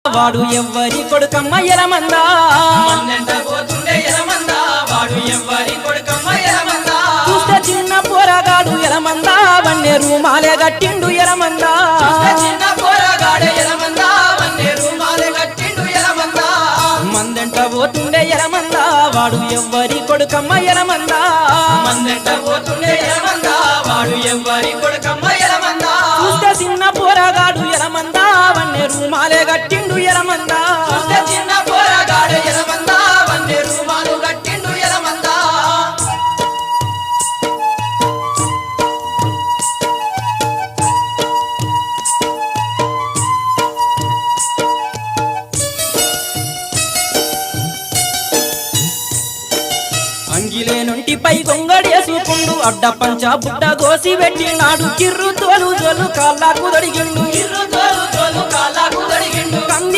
వాడు ఎవ్వరి కొడుకమ్మ ఎలమందా మన్నెంట పోతుండే ఎలమందా వాడు ఎవ్వరి కొడుకమ్మ ఎలమందా చూస్తే చిన్న పోరగాడు ఎలమందా వన్నే రూమాలే గట్టిండు ఎలమందా చిన్న పోరగాడే ఎలమందా వన్నే రూమాలే గట్టిండు ఎలమందా మందెంట పోతుండే ఎలమందా వాడు ఎవ్వరి కొడుకమ్మ ఎలమందా మన్నెంట పోతుండే ఎలమందా వాడు ఎవ్వరి కొడుకమ్మ ఎలమందా చూస్తే చిన్న పోరగాడు ఎలమందా వన్నే రూమాలే గట్టిండు ఎలమందా చిన్న పోరగాడే ఎలమందా వన్నే రూమాలు గట్టిండు ఎలమందా అంగిలే నుంటిపై గొంగడేసుకుండు అడ్డ పంచ బుడ్డ గోసి పెట్టినాడు కిర్రు తోలు జోలు కాళ్ళకు దొడిగిండు ఇర్రు తోలు తోలు కాళ్ళకు దొడిగి